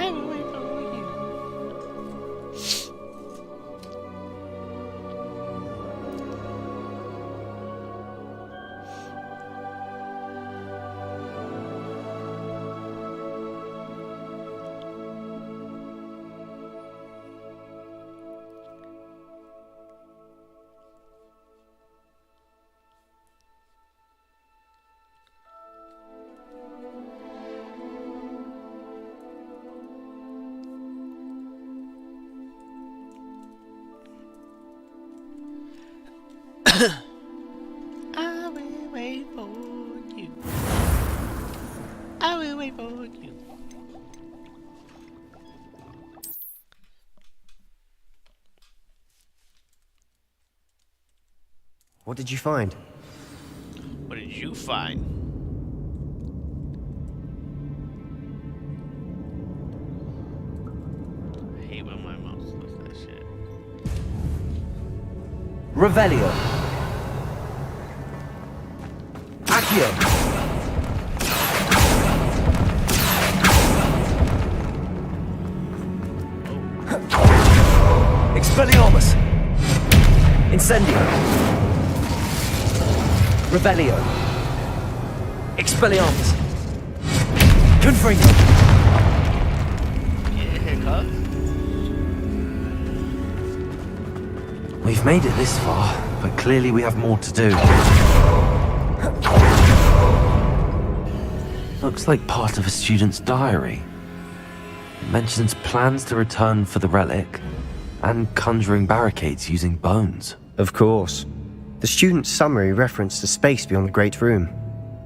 I will wait for you. I will wait for you. I will wait for you. What did you find? What did you find? I hate when my mouse does that shit. Revelio. Accio. Expelliarmus. Incendio. Revelio. Expelliarmus. Confringo. Yeah, cuz. We've made it this far, but clearly we have more to do. Looks like part of a student's diary. It mentions plans to return for the relic and conjuring barricades using bones. Of course. The student's summary referenced the space beyond the Great Room,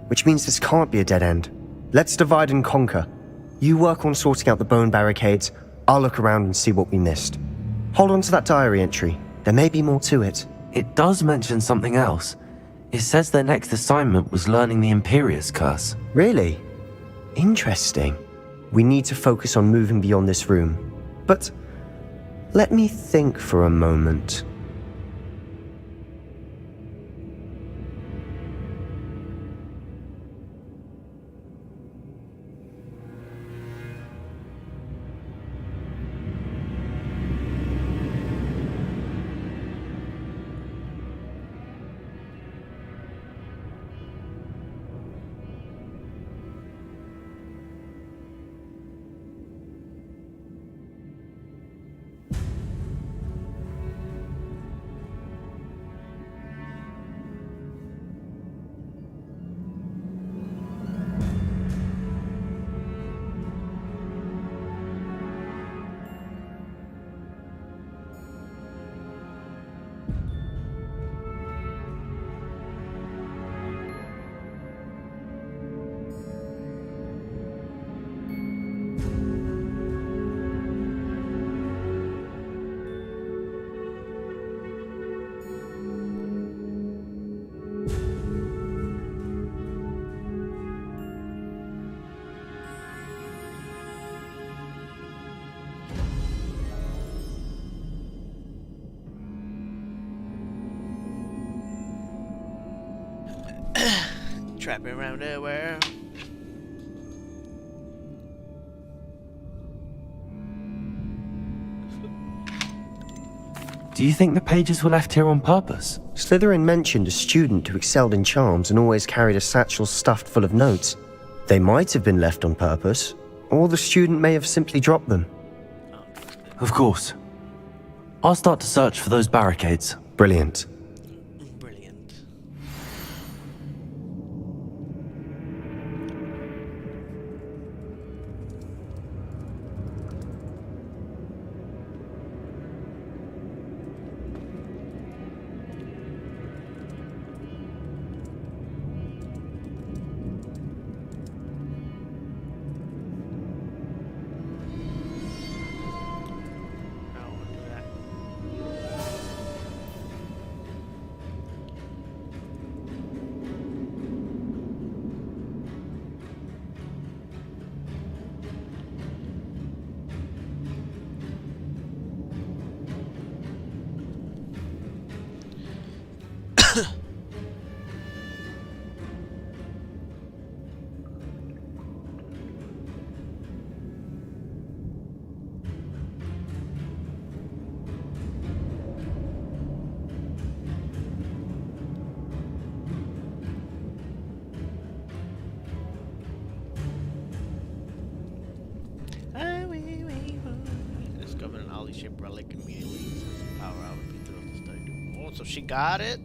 which means this can't be a dead end. Let's divide and conquer. You work on sorting out the bone barricades, I'll look around and see what we missed. Hold on to that diary entry. There may be more to it. It does mention something else. It says their next assignment was learning the Imperius Curse. Really? Interesting. We need to focus on moving beyond this room. But let me think for a moment. Trapping around everywhere. Do you think the pages were left here on purpose? Slytherin mentioned a student who excelled in charms and always carried a satchel stuffed full of notes. They might have been left on purpose, or the student may have simply dropped them. Of course. I'll start to search for those barricades. Brilliant. Brilliant. belly shaped relic immediately. Power out would be through the study. Oh, so she got it?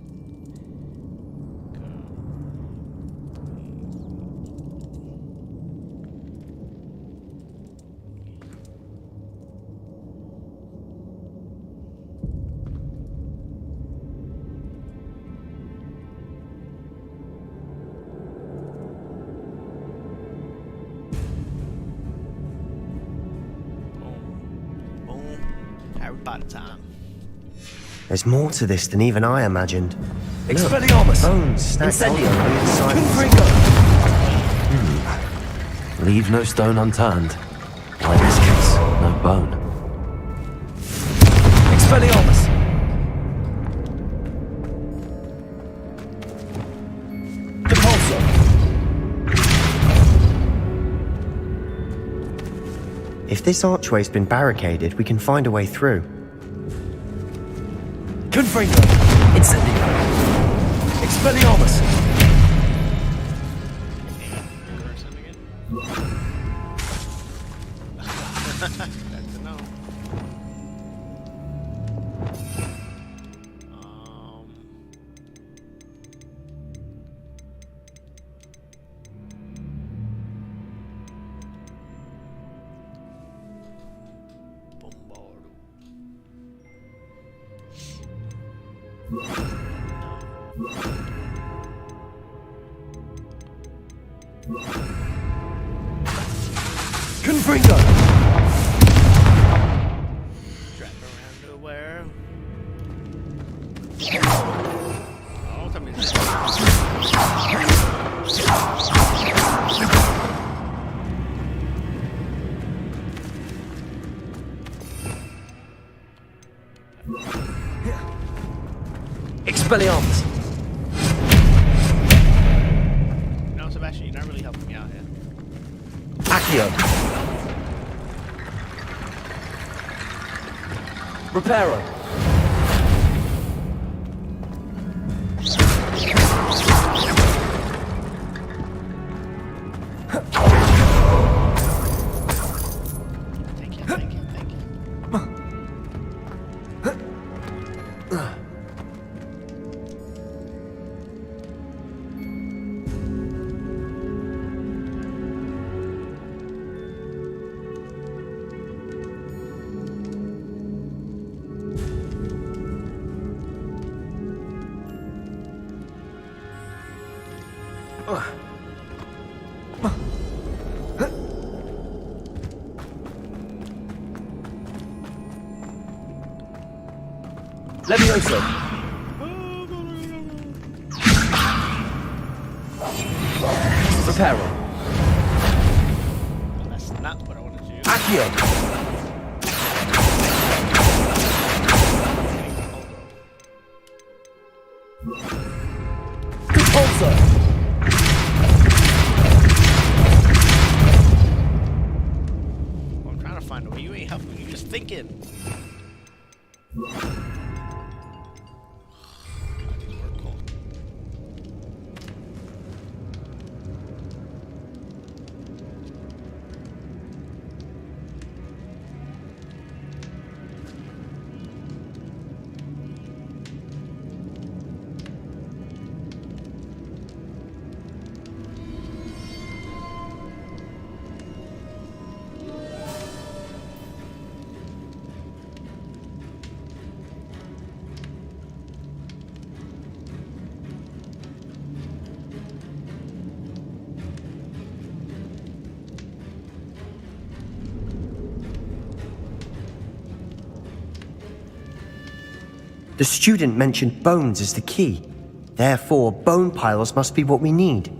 Time. There's more to this than even I imagined. Expelliarmus! Bones stacked on Incendio! the inside. Leave no stone unturned. Or in this case, no bone. Expelliarmus! Depulso! If this archway's been barricaded, we can find a way through. Confringo! Incendio! Expelliarmus! Good to know. Confringo! Drag around to where? Oh, tell me this. Expelliarmus! No, Sebastian, you're not really helping me out here. Accio! Reparo! Thank you. Levioso! Reparo! Well, that's not what I wanted to do. Accio! Depulso! Well, I'm trying to find a way. You ain't helping me. You're just thinking. God, these work cold. The student mentioned bones as the key. Therefore, bone piles must be what we need.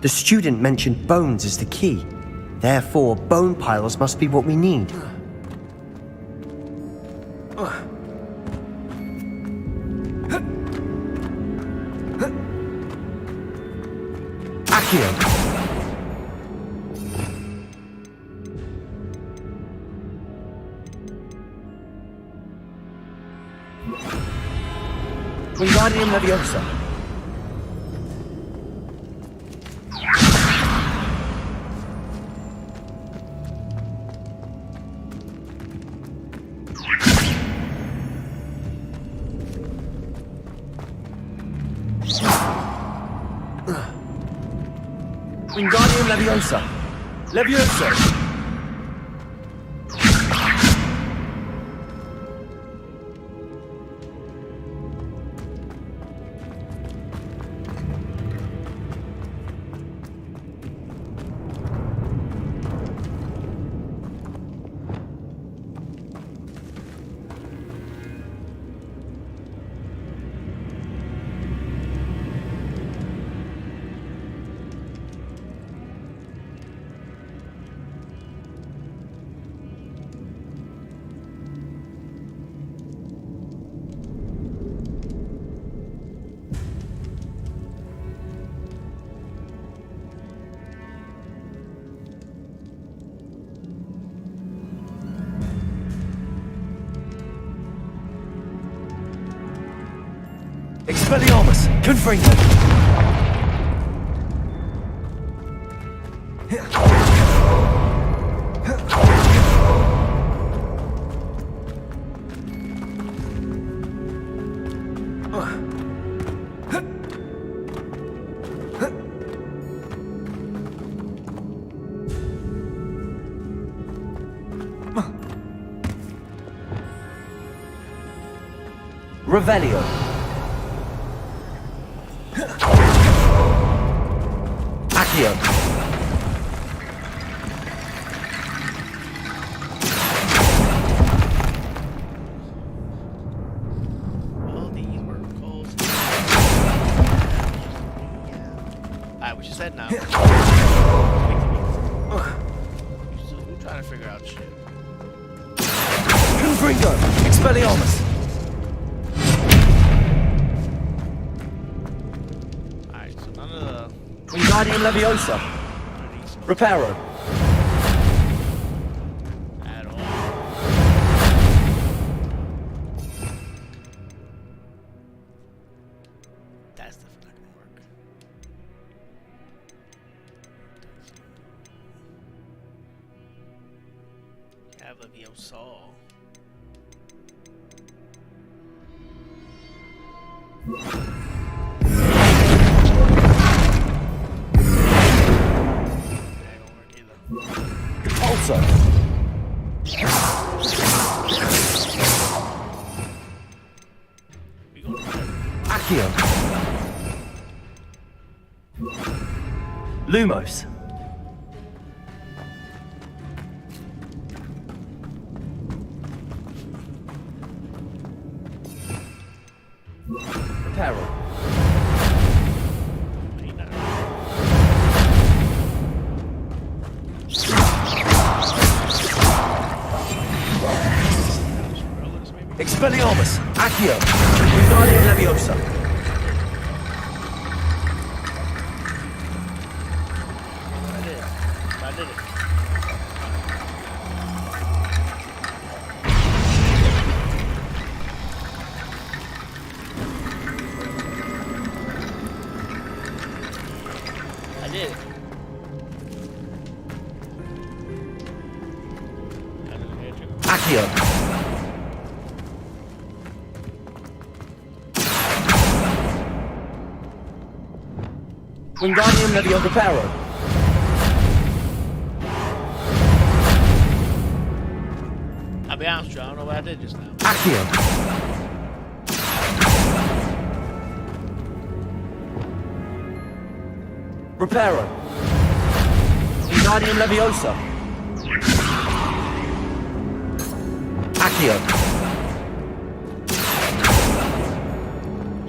The student mentioned bones as the key. Therefore, bone piles must be what we need. Accio! Wingardium Leviosa. Wingardium Leviosa. Leviosa. Expelliarmus, Confringo. Revelio. Accio. All these were calls. Alright, what you said now? I'm trying to figure out shit. Confringo! Expelliarmus! Alright, so none of the... Wingardium Leviosa. Reparo. At all. That's definitely not gonna work. Have Leviosa. Also. Accio. Lumos. Reparo. Expelliarmus, Accio, Wingardium Leviosa. I did it. Accio. Wingardium Leviosa Reparo. I'll be honest with you, I don't know what I did just now. Accio. Reparo. Wingardium Leviosa. Accio.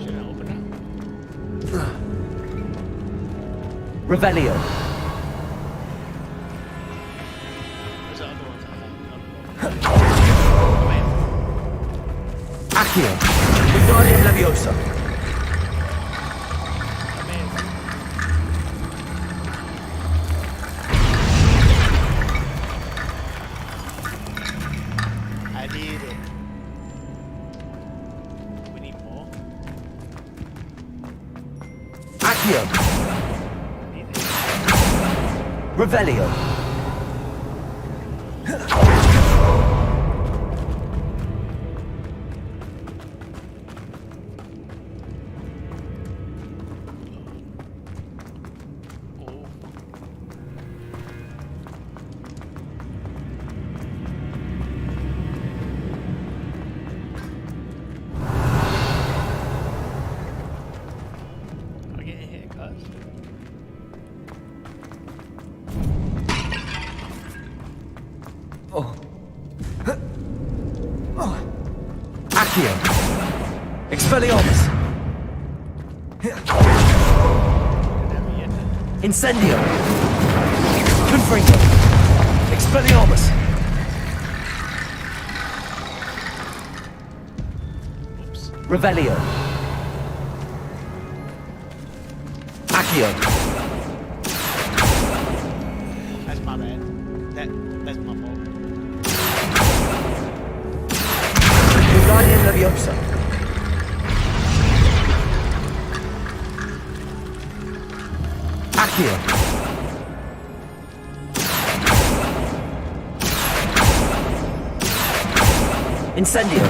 Should I open Revelio. Where's the other ones? Come here. Accio. Wingardium Leviosa. Come here. I need it. We need more. Accio. Need it. Revelio. Oh. We're getting hit, cuz. Accio. Expelliarmus. Never yet. Incendio. Confringo. Expelliarmus. Oops. Revelio. Accio. That's my bad. That's my fault. Wingardium Leviosa. Accio. Incendio.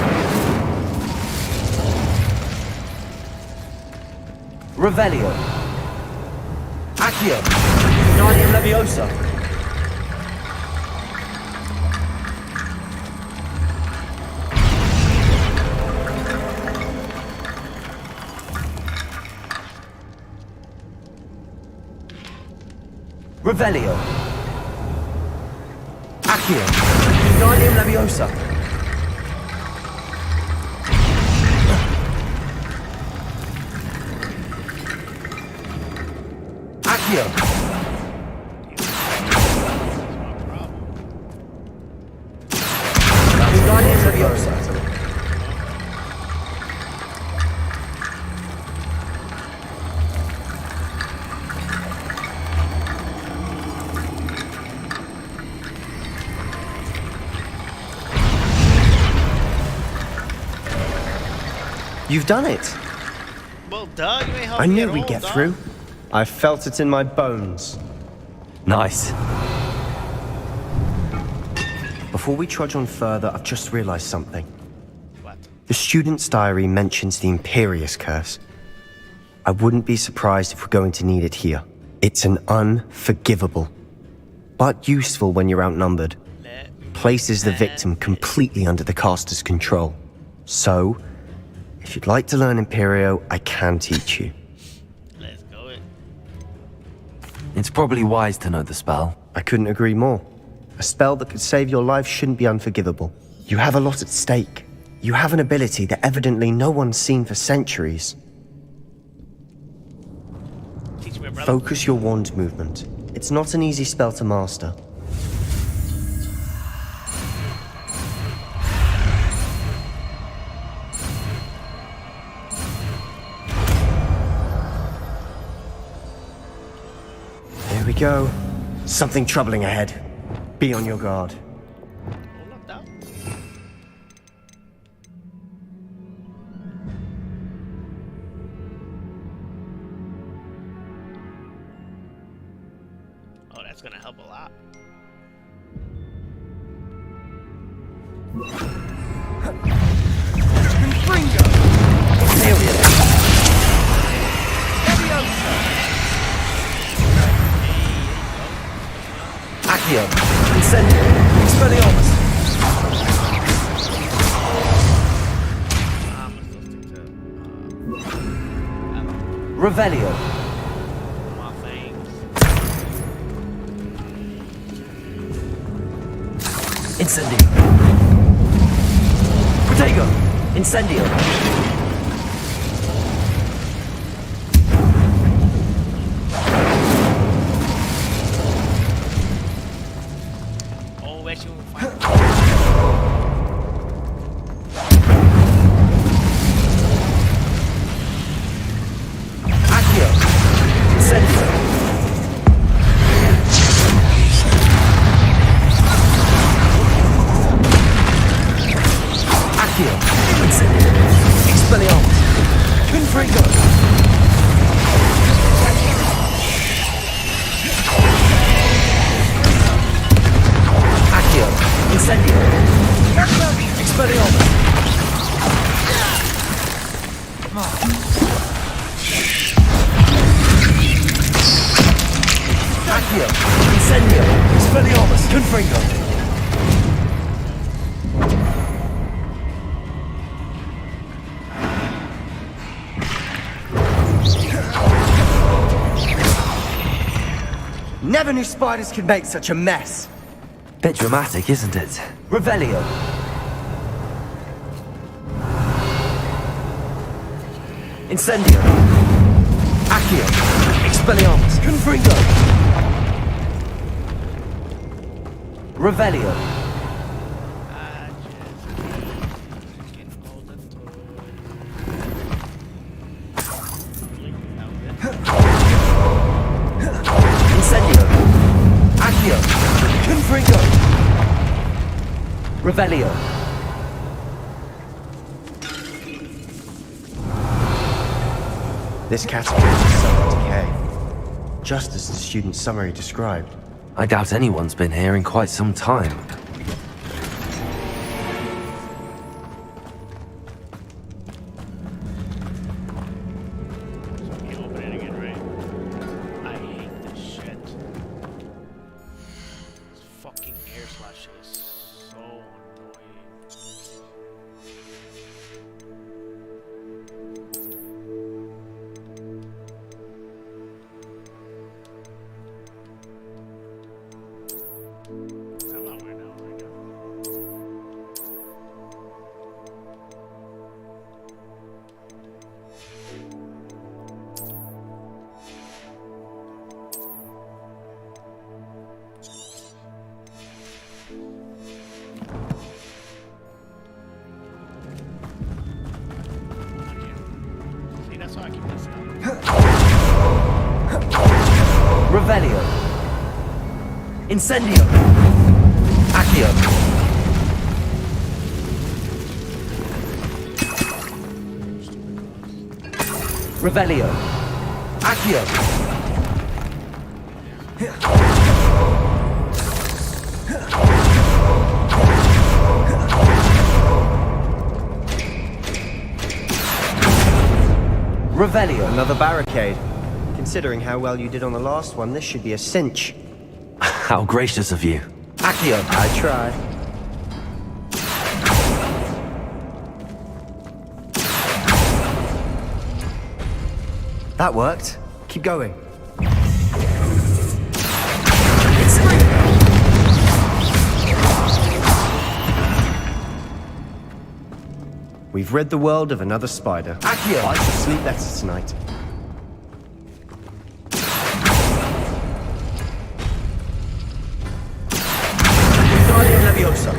Revelio. Accio. Wingardium Leviosa. Revelio. Accio. Wingardium Leviosa. Accio. Wingardium Leviosa. You've done it. Well, Doug, you ain't help I me knew at we'd all, get dog. through. I felt it in my bones. Nice. Before we trudge on further, I've just realized something. What? The student's diary mentions the Imperious Curse. I wouldn't be surprised if we're going to need it here. It's an unforgivable, but useful when you're outnumbered. Places the victim completely under the caster's control. So, if you'd like to learn Imperio, I can teach you. Let's go it. It's probably wise to know the spell. I couldn't agree more. A spell that could save your life shouldn't be unforgivable. You have a lot at stake. You have an ability that evidently no one's seen for centuries. Teach me, brother. Focus your wand movement. It's not an easy spell to master. Here we go. Something troubling ahead. Be on your guard. Hold up, dog. Oh, that's gonna help a lot. Accio. Incendio. Expelliarmus. I'm supposed to Revelio. my things. Incendio. Protego. Incendio. Accio! Incendio! Expelliarmus! Confringo! Never knew spiders could make such a mess. Bit dramatic, isn't it? Revelio! Incendio! Accio! Expelliarmus! Confringo! Revelio! Incendio! Accio! Confringo! Revelio! This category is summer decay, just as the student summary described. I doubt anyone's been here in quite some time. Okay, open it again, right? I hate this shit. This fucking air slash is so annoying. I'm not weird now, right now. See, that's why I keep this up. Revelio! Incendio! Accio! Revelio! Accio! Revelio! Another barricade. Considering how well you did on the last one, this should be a cinch. How gracious of you. Accio! I try. That worked. Keep going. We've rid the world of another spider. Accio! I should sleep better tonight. Wingardium Leviosa!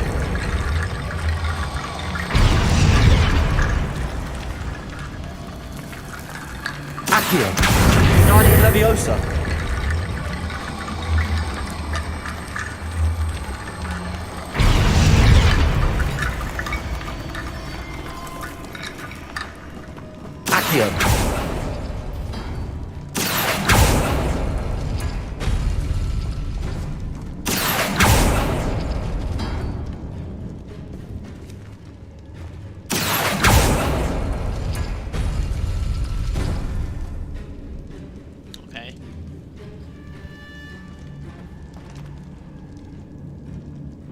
Accio! Wingardium Leviosa! Accio! Okay.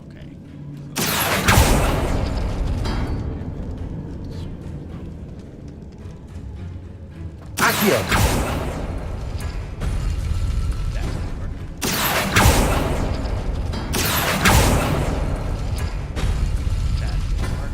Okay. Accio! That didn't work. That didn't work.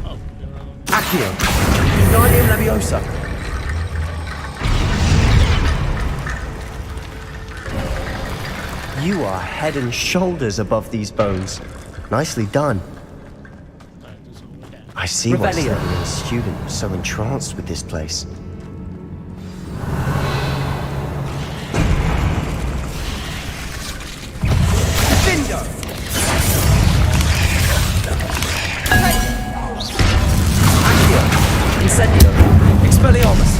Oh, do another one. Accio! Wingardium Leviosa! You are head and shoulders above these bones. Nicely done. Alright, do something with that. I see why Revelio. Slytherin student was so entranced with this place. Accio! Incendio! Expelliarmus!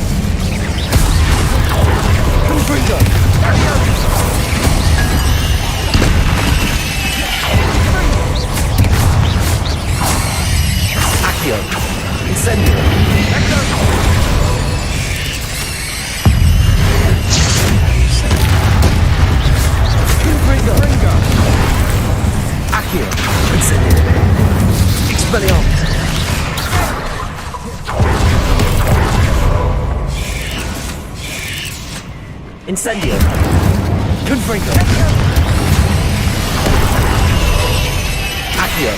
Incendio! Confringo! Accio!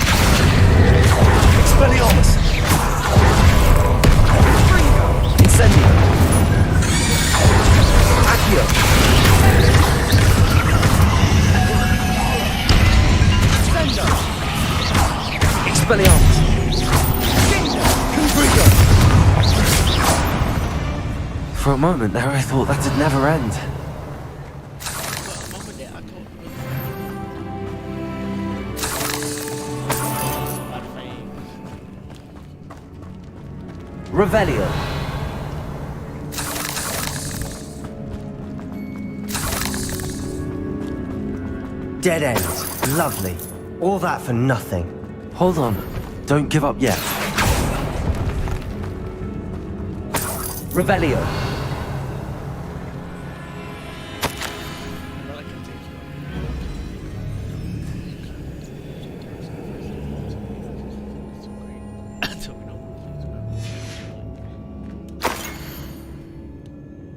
Expelliarmus! Incendio! Accio! Expelliarmus! Confringo! For a moment there I thought that'd never end. Revelio. Dead end. Lovely. All that for nothing. Hold on. Don't give up yet. Revelio.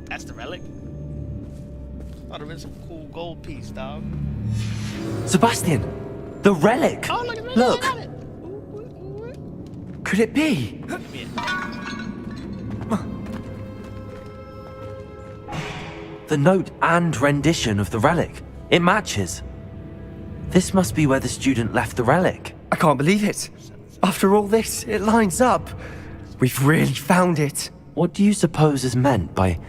That's the relic. Thought it was some cool gold piece, dog. Sebastian! The relic! Oh, look at it! Look. I got it. Ooh. Could it be? Give me it. The note and rendition of the relic. It matches. This must be where the student left the relic. I can't believe it. After all this, it lines up. We've really found it. What do you suppose is meant by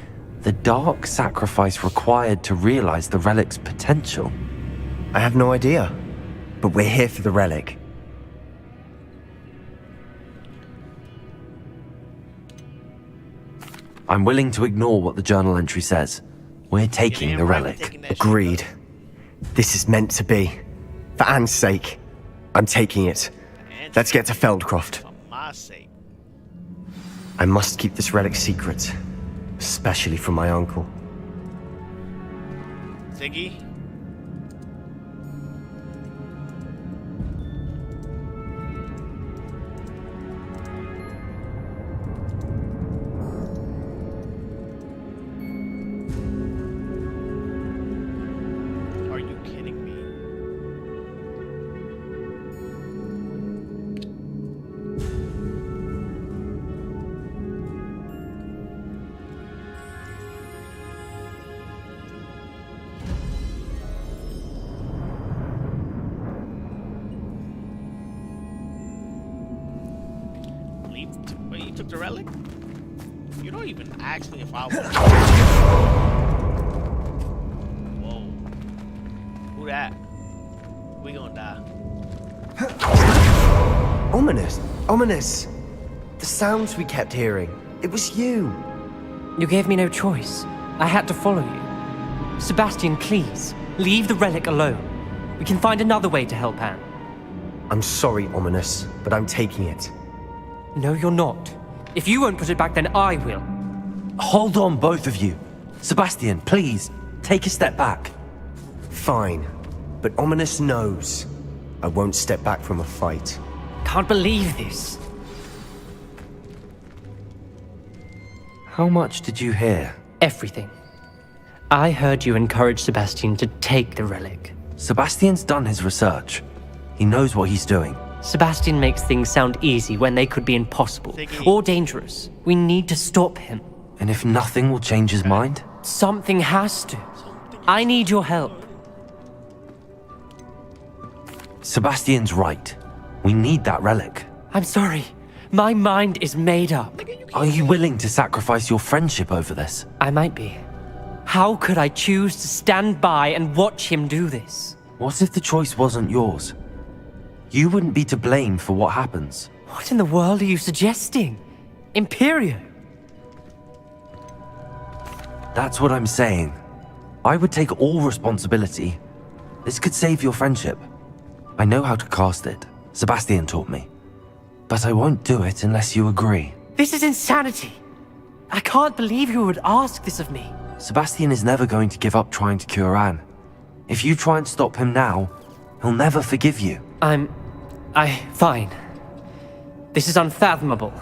the dark sacrifice required to realize the relic's potential? I have no idea. But we're here for the relic. I'm willing to ignore what the journal entry says. We're taking the relic. Agreed. This is meant to be. For Anne's sake, I'm taking it. Let's get to Feldcroft. For my sake. I must keep this relic secret. Especially from my uncle. Ziggy. Are you kidding me? Wait, you took the relic? You don't even ask me if I want. Whoa. Who that? We gonna die. Ominous. Ominous. The sounds we kept hearing. It was you. You gave me no choice. I had to follow you. Sebastian, please, leave the relic alone. We can find another way to help Anne. I'm sorry, Ominous, but I'm taking it. No, you're not. If you won't put it back, then I will. Hold on, both of you. Sebastian, please, take a step back. Fine. But Ominous knows. I won't step back from a fight. Can't believe this. How much did you hear? Everything. I heard you encourage Sebastian to take the relic. Sebastian's done his research. He knows what he's doing. Sebastian makes things sound easy when they could be impossible or dangerous. We need to stop him. And if nothing will change his mind? Something has to. I need your help. Sebastian's right. We need that relic. I'm sorry. My mind is made up. Are you willing to sacrifice your friendship over this? I might be. How could I choose to stand by and watch him do this? What if the choice wasn't yours? You wouldn't be to blame for what happens. What in the world are you suggesting? Imperio? That's what I'm saying. I would take all responsibility. This could save your friendship. I know how to cast it. Sebastian taught me. But I won't do it unless you agree. This is insanity. I can't believe you would ask this of me. Sebastian is never going to give up trying to cure Anne. If you try and stop him now, he'll never forgive you. Fine. This is unfathomable.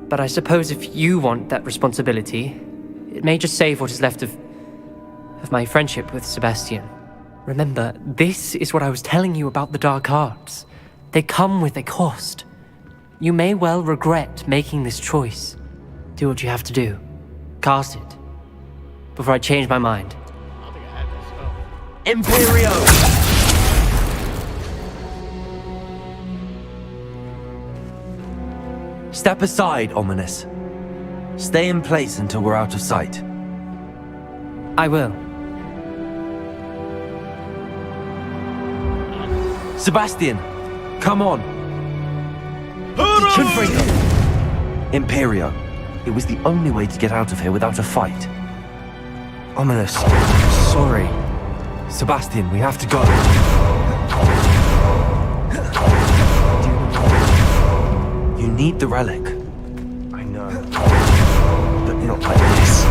But I suppose if you want that responsibility, It may just save what is left of my friendship with Sebastian. Remember, this is what I was telling you about the dark arts. They come with a cost. You may well regret making this choice. Do what you have to do. Cast it. Before I change my mind. I don't think I had this. Oh. Imperio! Step aside, Ominous. Stay in place until we're out of sight. I will. Sebastian, come on. Confringo. Imperio. It was the only way to get out of here without a fight. Ominous. Sorry. Sebastian, we have to go. You need the relic. I know. But not like this.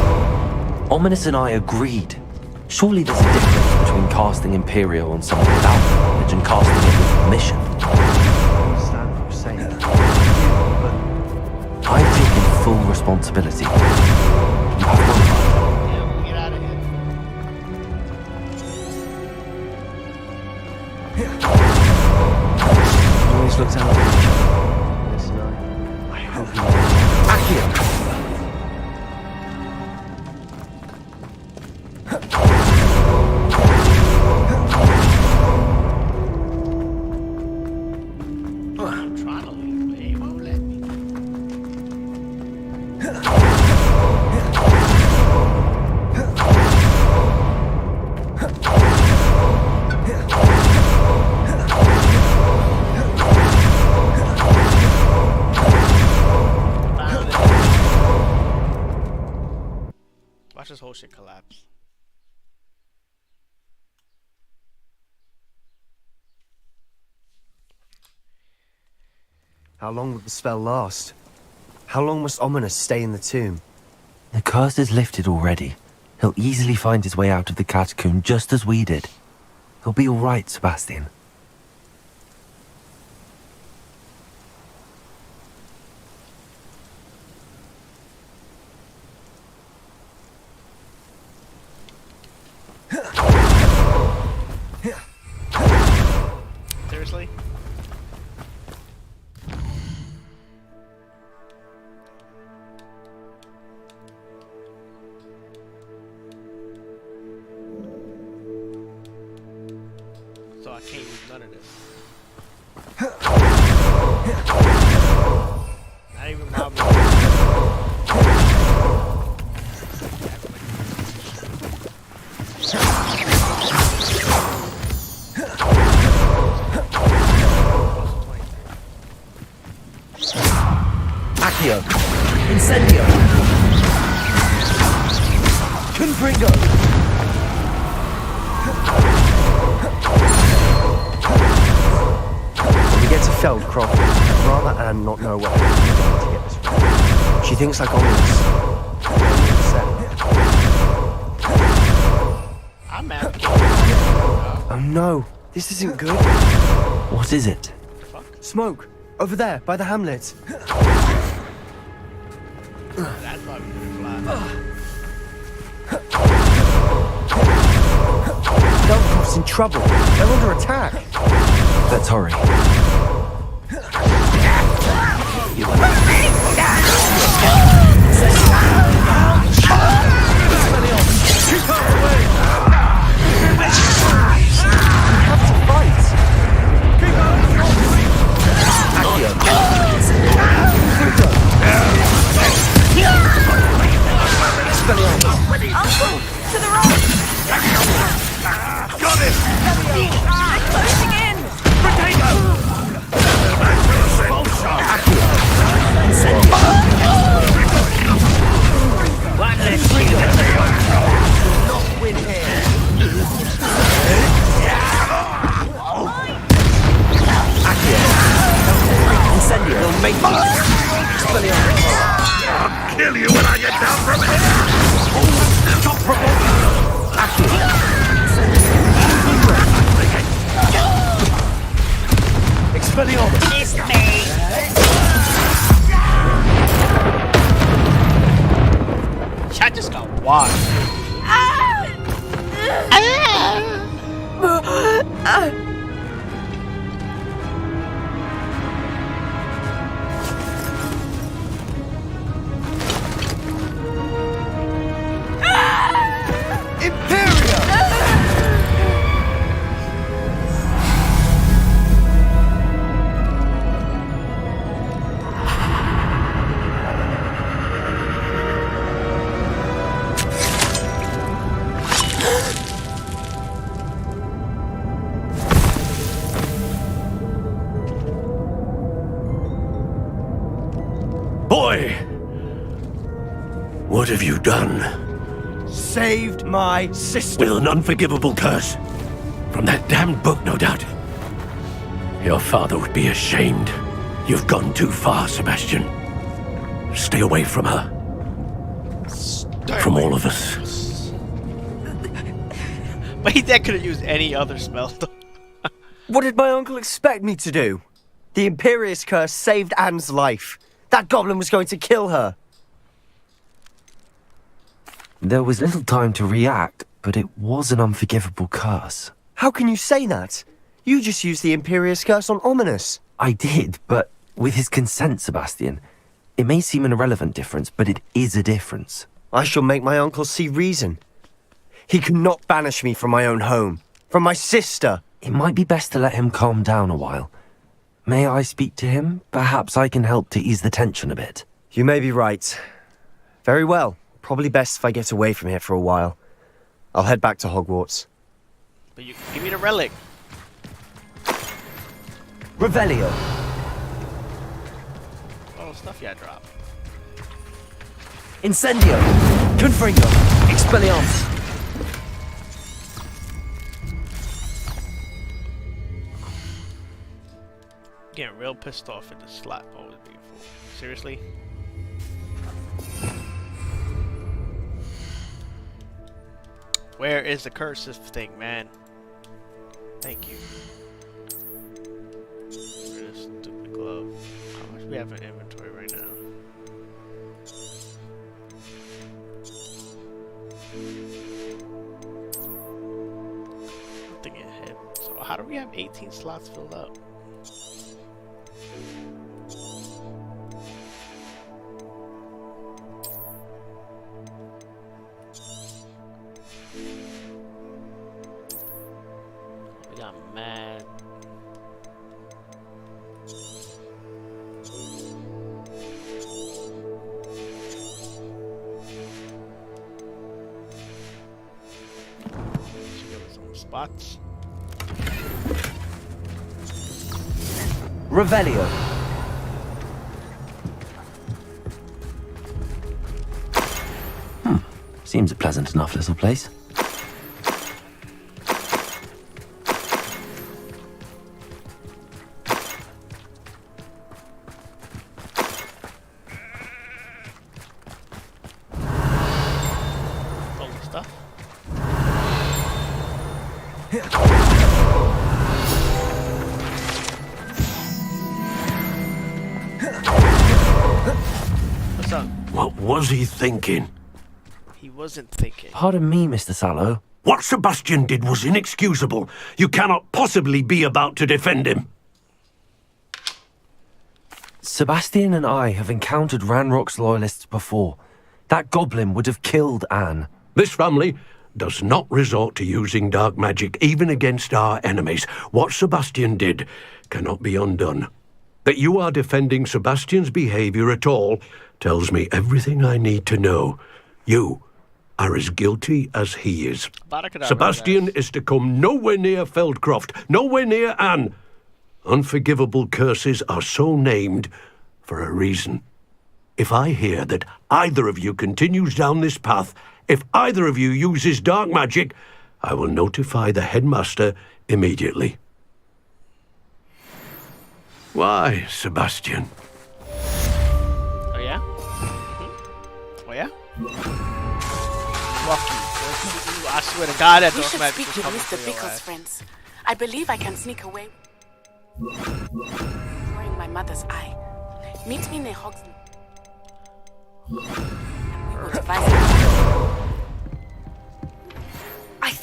Ominous and I agreed. Surely there's a difference between casting Imperio on someone without knowledge and casting it with permission. I understand what you're saying. But I've taken full responsibility. You have one life. Yeah, we'll get out of here. always looked out for each other. Yes, no. I hope you Accio! I'm trying to leave, but he won't let me. Watch this whole shit collapse. How long will the spell last? How long must Ominous stay in the tomb? The curse is lifted already. He'll easily find his way out of the catacomb just as we did. He'll be all right, Sebastian. Seriously? So I can't use none of this. Not even my Accio! Incendio! Confringo! When we get to Feldcroft, I'd rather Anne not know what happened to get this right. She thinks like Ominous. I'm mad. Oh no, this isn't good. What is it? Smoke! Over there, by the hamlet. That's probably gonna fly. Feldcroft's in trouble. They're under attack. Let's hurry. Uncle, to the right! Got it! I'm closing in! Potato! Why? Boy! What have you done? Saved my sister. With an unforgivable curse. From that damned book, no doubt. Your father would be ashamed. You've gone too far, Sebastian. Stay away from her. From all of us. But he could have used any other spell. What did my uncle expect me to do? The Imperious curse saved Anne's life. That goblin was going to kill her. There was little time to react, but it was an unforgivable curse. How can you say that? You just used the Imperious curse on Ominous. I did, but with his consent, Sebastian. It may seem an irrelevant difference, but it is a difference. I shall make my uncle see reason. He cannot banish me from my own home, from my sister. It might be best to let him calm down a while. May I speak to him? Perhaps I can help to ease the tension a bit. You may be right. Very well. Probably best if I get away from here for a while. I'll head back to Hogwarts. But you can give me the relic. Revelio. Oh, stuff you drop. Incendio. Confringo. Expelliarmus. Getting real pissed off at the slap. Oh, it's beautiful. Seriously? Where is the cursive thing, man? Thank you. Where's this stupid glove? How much do we have in inventory right now? Nothing ahead. So how do we have 18 slots filled up? We got mad. Should give us some spots. Revelio. Seems a pleasant enough little place. All the stuff. What's up? What was he thinking? He wasn't thinking. Pardon me, Mr. Sallow. What Sebastian did was inexcusable. You cannot possibly be about to defend him. Sebastian and I have encountered Ranrock's loyalists before. That goblin would have killed Anne. This family does not resort to using dark magic even against our enemies. What Sebastian did cannot be undone. That you are defending Sebastian's behavior at all tells me everything I need to know. You are as guilty as he is. Abracadabra, Sebastian guys. is to come nowhere near Feldcroft, nowhere near Anne. Unforgivable curses are so named for a reason. If I hear that either of you continues down this path, if either of you uses dark magic, I will notify the headmaster immediately. Why, Sebastian? Oh yeah? Oh yeah? Fuck you. I swear to God that We dark should magic speak is to coming Mr. for your Bickle's ass. friends. I believe I can sneak away. Wearing my mother's eye. Meet me near Hogsmeade. And we will devise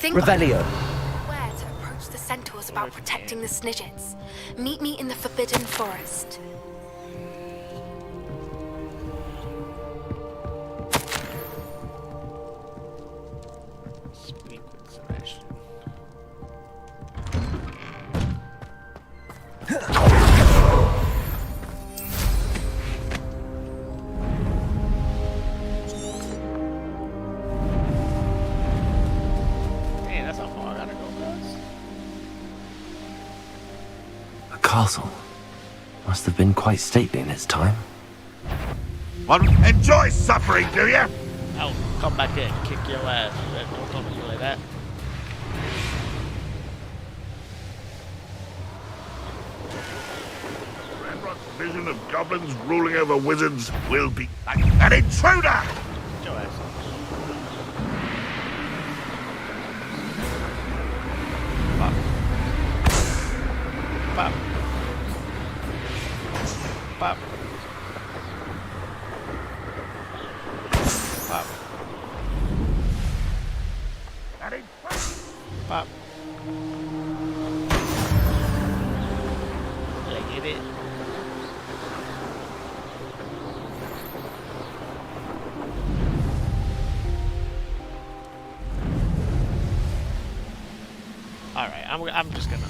think Revelio. where to approach the centaurs about protecting the Snidgets. Meet me in the Forbidden Forest. Speak with Sebastian. Man, that's how far I gotta go, guys. A castle. Must have been quite stately in its time. Well, enjoy suffering, do you? I'll come back in and kick your ass. Don't come to you like that. Ranrock's vision of goblins ruling over wizards will be an intruder! Get your ass up. Pop. Pop. Pop. Pop. An intruder! Pop. Did I get it? Alright, I'm just gonna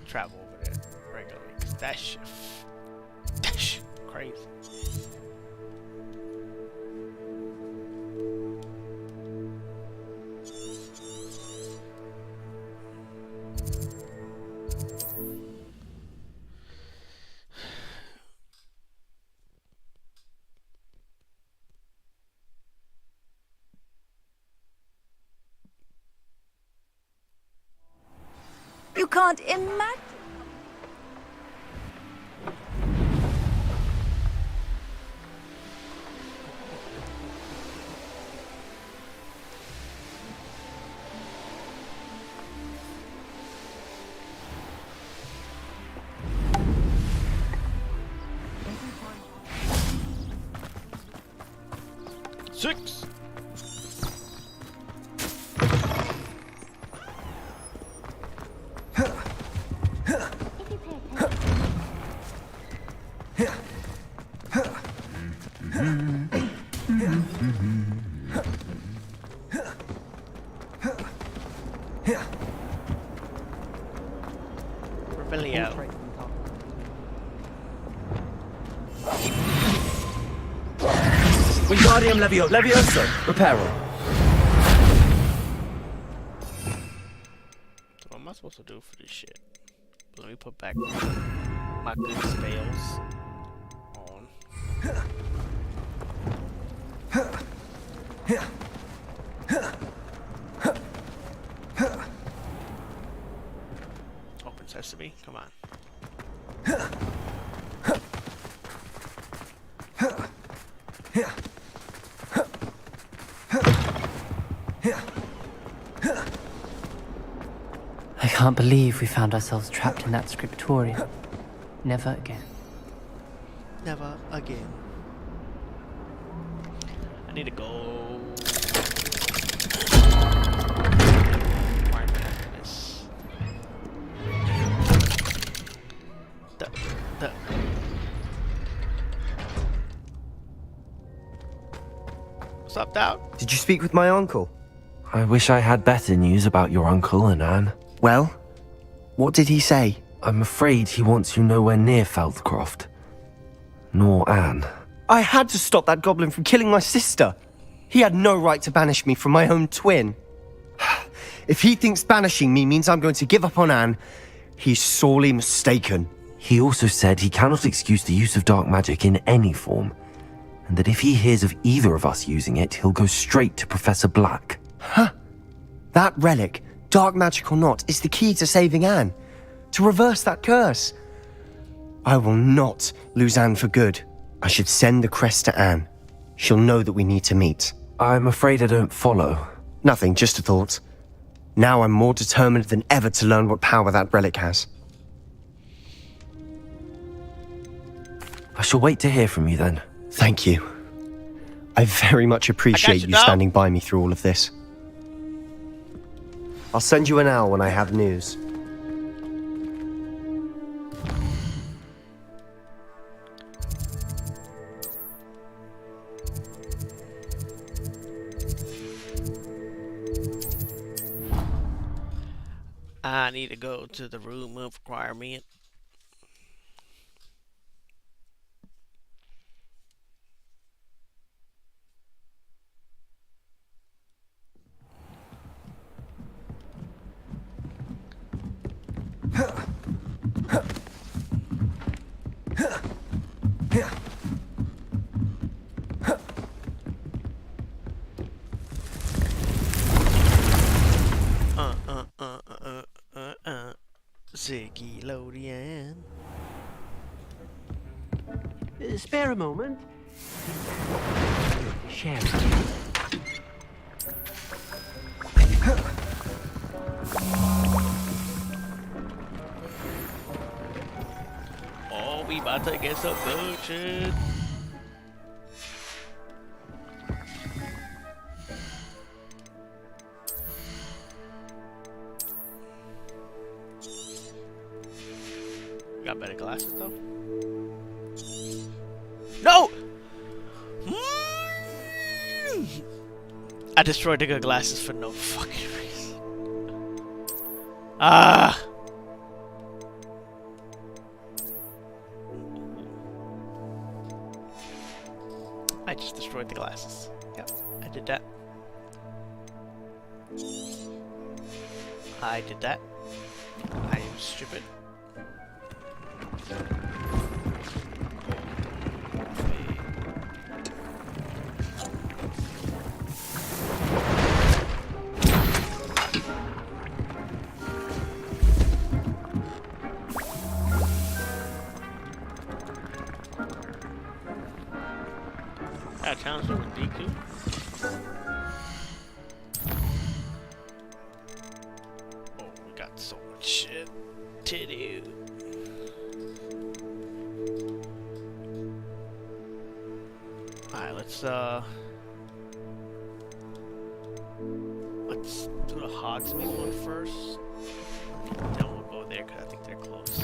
travel over there regularly, cause that shit crazy. You can't imagine. Six. Revelio. Wingardium Levioso. Reparo. What am I supposed to do for this shit? Let me put back my good spells on. Open sesame, come on. I can't believe we found ourselves trapped in that scriptorium. Never again. Never again. I need to go. Why am I doing this? What's up, Dowd? Did you speak with my uncle? I wish I had better news about your uncle and Anne. Well, what did he say? I'm afraid he wants you nowhere near Feldcroft. Nor Anne. I had to stop that goblin from killing my sister. He had no right to banish me from my own twin. If he thinks banishing me means I'm going to give up on Anne, he's sorely mistaken. He also said he cannot excuse the use of dark magic in any form, and that if he hears of either of us using it, he'll go straight to Professor Black. That relic, dark magic or not, is the key to saving Anne. To reverse that curse. I will not lose Anne for good. I should send the crest to Anne. She'll know that we need to meet. I'm afraid I don't follow. Nothing, just a thought. Now I'm more determined than ever to learn what power that relic has. I shall wait to hear from you then. Thank you. I very much appreciate you Dom. standing by me through all of this. I'll send you an owl when I have news. I need to go to the room of requirement. Ziggy Lodian. Spare a moment. Share. Oh, we about to get some good shit. Got better glasses though. No! I destroyed the good glasses for no fucking reason. Ah! I just destroyed the glasses. Yep, I did that. I did that. I am stupid. That challenge with Deku. Oh, we got so much shit to do. Alright, let's do the Hogsmeade one first. Then we'll go there because I think they're close.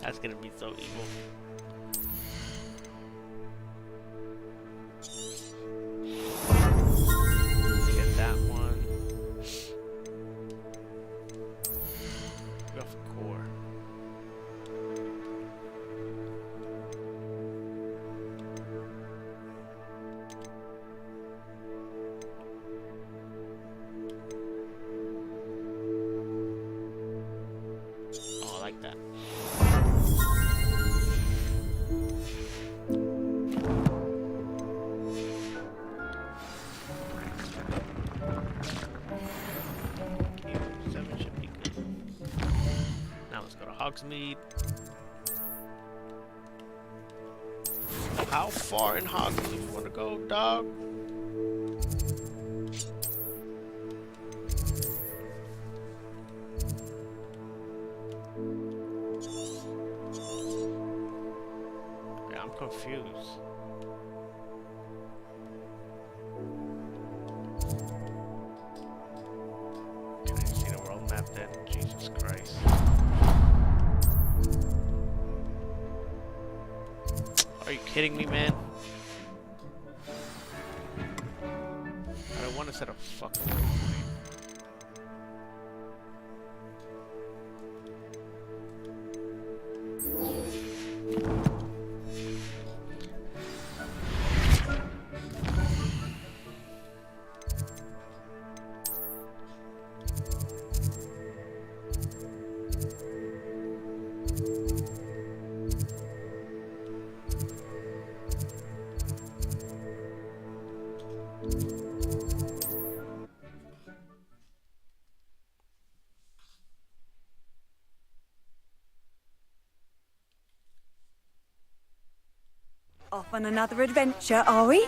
That's gonna be so evil. Get that one. Go for core. Oh, I like that. Hogsmeade. How far in Hogsmeade you want to go, dog? Yeah, I'm confused. Are you kidding me, man? I don't want to set a fucking. Off on another adventure, are we?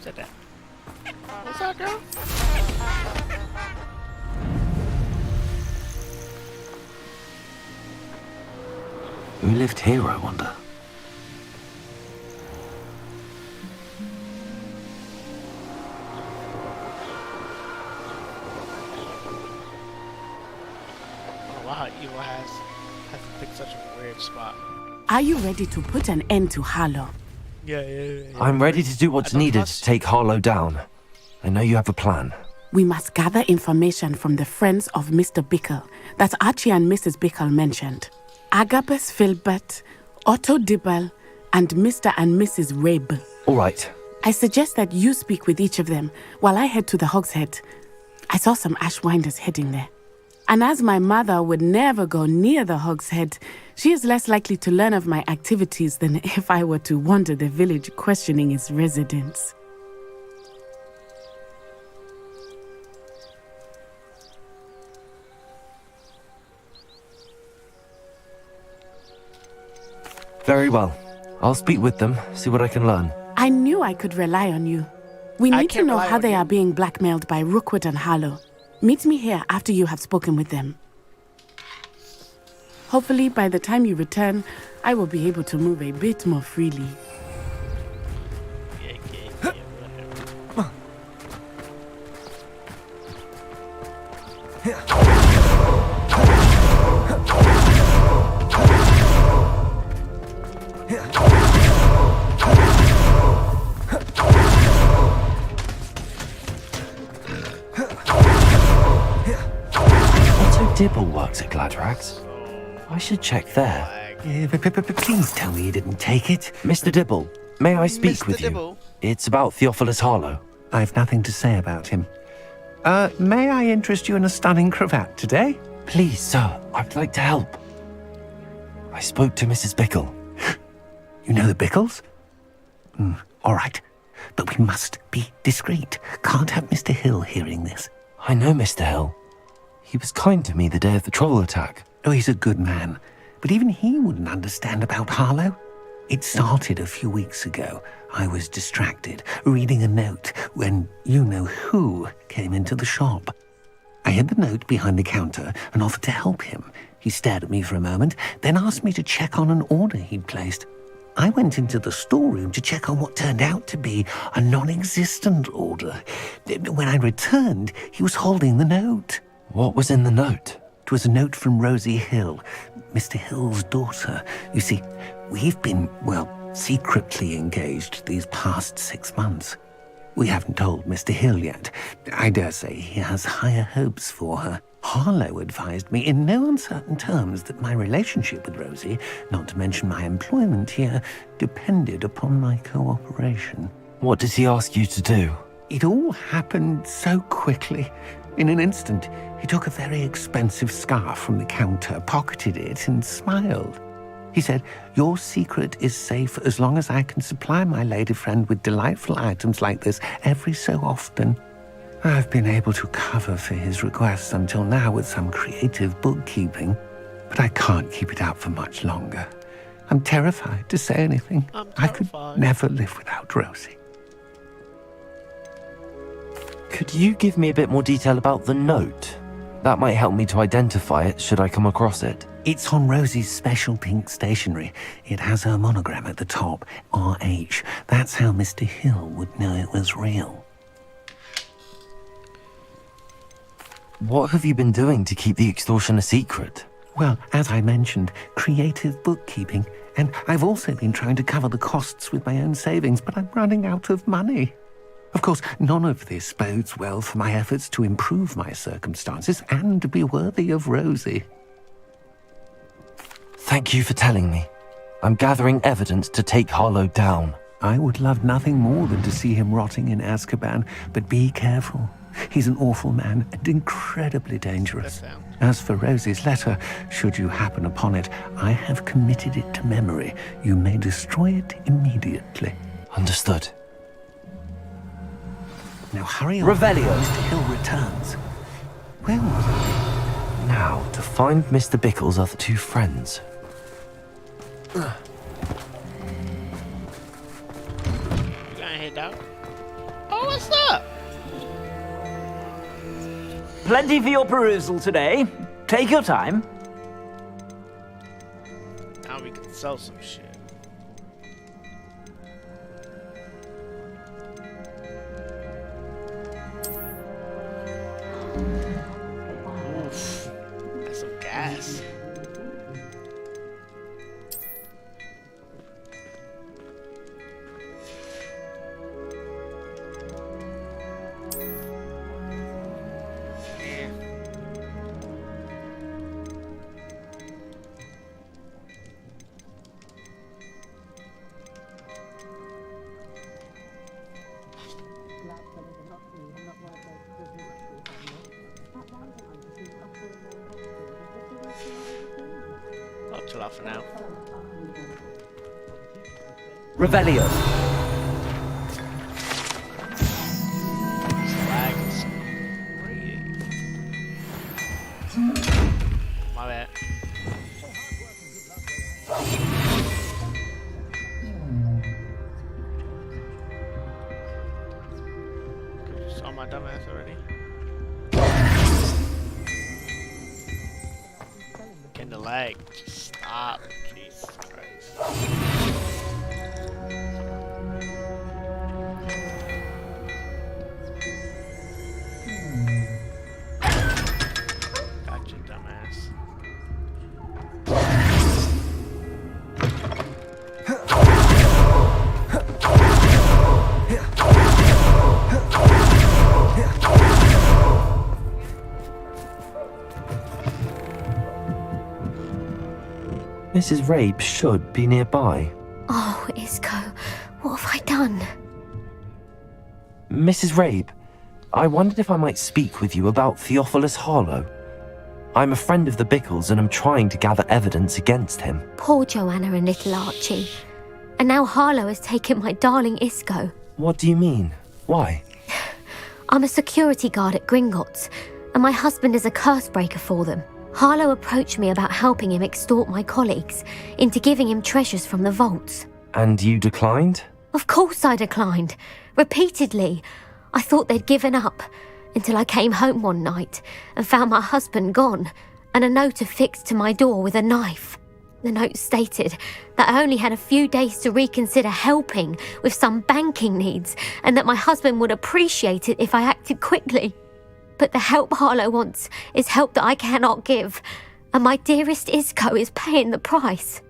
Sit down. What's that, girl? Who lived here, I wonder? Oh wow, Evil has picked such a weird spot. Are you ready to put an end to Harlow? Yeah. I'm ready to do what's needed to take Harlow down. I know you have a plan. We must gather information from the friends of Mr. Bickle that Archie and Mrs. Bickle mentioned. Agabus Filbert, Otto Dibble, and Mr. and Mrs. Rabe. All right. I suggest that you speak with each of them while I head to the Hogshead. I saw some Ashwinders heading there. And as my mother would never go near the Hogshead, she is less likely to learn of my activities than if I were to wander the village questioning its residents. Very well. I'll speak with them, see what I can learn. I knew I could rely on you. We need to can't know rely how on they you. are being blackmailed by Rookwood and Harlow. Meet me here after you have spoken with them. Hopefully, by the time you return, I will be able to move a bit more freely. Yeah, whatever. Otto Dibble works at Gladrags. I should check there. Please tell me you didn't take it. Mr. Dibble, may I speak Mr. with Dibble? you? It's about Theophilus Harlow. I've nothing to say about him. May I interest you in a stunning cravat today? Please, sir, I'd like to help. I spoke to Mrs. Bickle. You know the Bickles? All right. But we must be discreet. Can't have Mr. Hill hearing this. I know Mr. Hill. He was kind to me the day of the troll attack. Oh, he's a good man. But even he wouldn't understand about Harlow. It started a few weeks ago. I was distracted, reading a note, when you-know-who came into the shop. I hid the note behind the counter and offered to help him. He stared at me for a moment, then asked me to check on an order he'd placed. I went into the storeroom to check on what turned out to be a non-existent order. When I returned, he was holding the note. What was in the note? It was a note from Rosie Hill, Mr. Hill's daughter. You see, we've been, secretly engaged these past 6 months. We haven't told Mr. Hill yet. I dare say he has higher hopes for her. Harlow advised me in no uncertain terms that my relationship with Rosie, not to mention my employment here, depended upon my cooperation. What did he ask you to do? It all happened so quickly. In an instant, he took a very expensive scarf from the counter, pocketed it, and smiled. He said, "Your secret is safe as long as I can supply my lady friend with delightful items like this every so often." I've been able to cover for his requests until now with some creative bookkeeping, but I can't keep it up for much longer. I'm terrified to say anything. I could never live without Rosie. Could you give me a bit more detail about the note? That might help me to identify it should I come across it. It's on Rosie's special pink stationery. It has her monogram at the top, RH. That's how Mr. Hill would know it was real. What have you been doing to keep the extortion a secret? Well, as I mentioned, creative bookkeeping. And I've also been trying to cover the costs with my own savings, but I'm running out of money. Of course, none of this bodes well for my efforts to improve my circumstances and be worthy of Rosie. Thank you for telling me. I'm gathering evidence to take Harlow down. I would love nothing more than to see him rotting in Azkaban, but be careful. He's an awful man and incredibly dangerous. As for Rosie's letter, should you happen upon it, I have committed it to memory. You may destroy it immediately. Understood. Now hurry on. Revelio. Mr. Hill returns. Where was I? Now, to find Mr. Bickle's other two friends. You gonna head out? Oh, what's up? Plenty for your perusal today. Take your time. Now we can sell some shit. Oof. That's some gas. I'll chill out for now. Revelio. Lag is crazy. My bad. You saw my dumbass already. Getting the lag. Just stop. Jesus Christ. Gotcha, dumbass. Mrs. Rabe should be nearby. Oh, Isco, what have I done? Mrs. Rabe, I wondered if I might speak with you about Theophilus Harlow. I'm a friend of the Bickles and I'm trying to gather evidence against him. Poor Joanna and little Archie. And now Harlow has taken my darling Isco. What do you mean? Why? I'm a security guard at Gringotts, and my husband is a curse breaker for them. Harlow approached me about helping him extort my colleagues into giving him treasures from the vaults. And you declined? Of course I declined. Repeatedly. I thought they'd given up, until I came home one night and found my husband gone, and a note affixed to my door with a knife. The note stated that I only had a few days to reconsider helping with some banking needs, and that my husband would appreciate it if I acted quickly. But the help Harlow wants is help that I cannot give, and my dearest Isco is paying the price.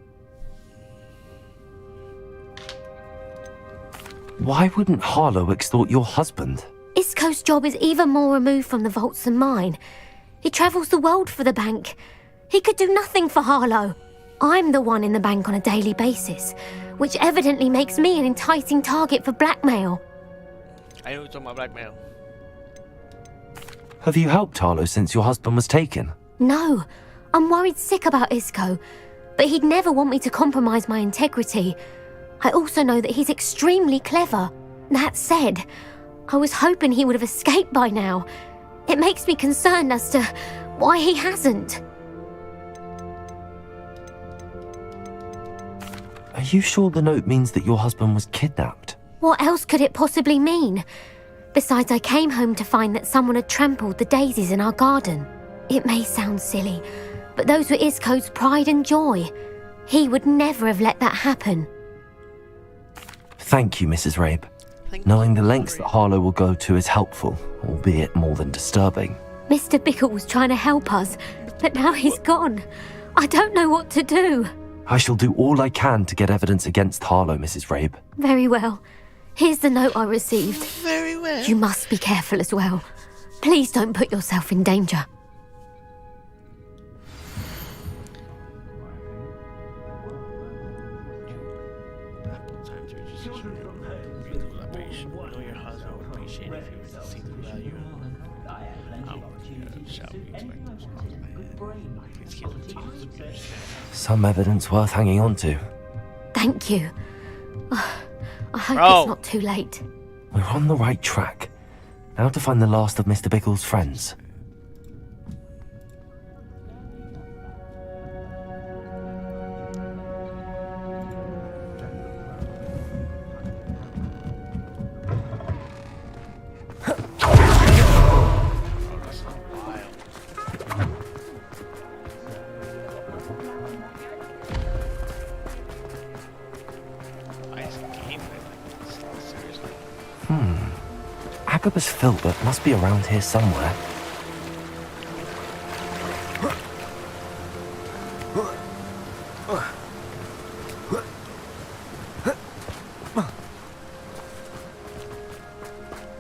Why wouldn't Harlow extort your husband? Isco's job is even more removed from the vaults than mine. He travels the world for the bank. He could do nothing for Harlow. I'm the one in the bank on a daily basis, which evidently makes me an enticing target for blackmail. I know you're talking about blackmail. Have you helped Harlow since your husband was taken? No, I'm worried sick about Isco, but he'd never want me to compromise my integrity. I also know that he's extremely clever. That said, I was hoping he would have escaped by now. It makes me concerned as to why he hasn't. Are you sure the note means that your husband was kidnapped? What else could it possibly mean? Besides, I came home to find that someone had trampled the daisies in our garden. It may sound silly, but those were Isco's pride and joy. He would never have let that happen. Thank you, Mrs. Rabe. Knowing the lengths that Harlow will go to is helpful, albeit more than disturbing. Mr. Bickle was trying to help us, but now he's gone. I don't know what to do. I shall do all I can to get evidence against Harlow, Mrs. Rabe. Very well. Here's the note I received. Very well. You must be careful as well. Please don't put yourself in danger. Some evidence worth hanging on to. Thank you. I hope Bro. it's not too late. We're on the right track. Now to find the last of Mr. Bickle's friends. Agabus Filbert must be around here somewhere.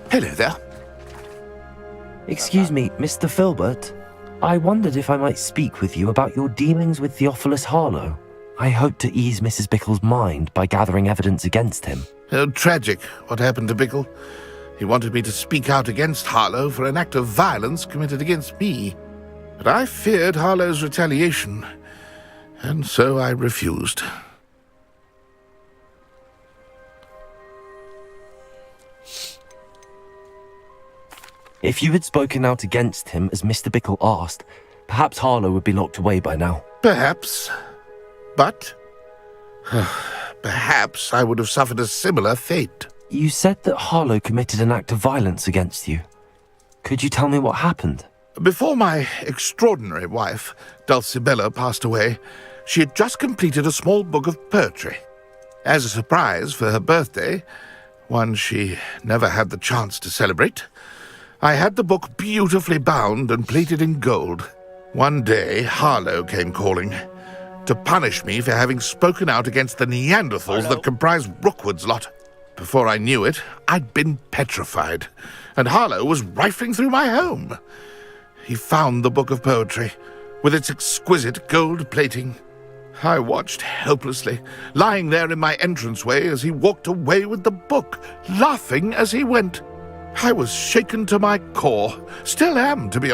Hello there. Excuse me, Mr. Filbert. I wondered if I might speak with you about your dealings with Theophilus Harlow. I hope to ease Mrs. Bickle's mind by gathering evidence against him. Oh, tragic, what happened to Bickle. He wanted me to speak out against Harlow for an act of violence committed against me. But I feared Harlow's retaliation, and so I refused. If you had spoken out against him as Mr. Bickle asked, perhaps Harlow would be locked away by now. Perhaps. But perhaps I would have suffered a similar fate. You said that Harlow committed an act of violence against you. Could you tell me what happened? Before my extraordinary wife, Dulcibella, passed away, she had just completed a small book of poetry. As a surprise for her birthday, one she never had the chance to celebrate, I had the book beautifully bound and plated in gold. One day, Harlow came calling to punish me for having spoken out against the Neanderthals that comprise Rookwood's lot. Before I knew it, I'd been petrified, and Harlow was rifling through my home. He found the book of poetry, with its exquisite gold plating. I watched helplessly, lying there in my entranceway as he walked away with the book, laughing as he went. I was shaken to my core, still am, to be honest.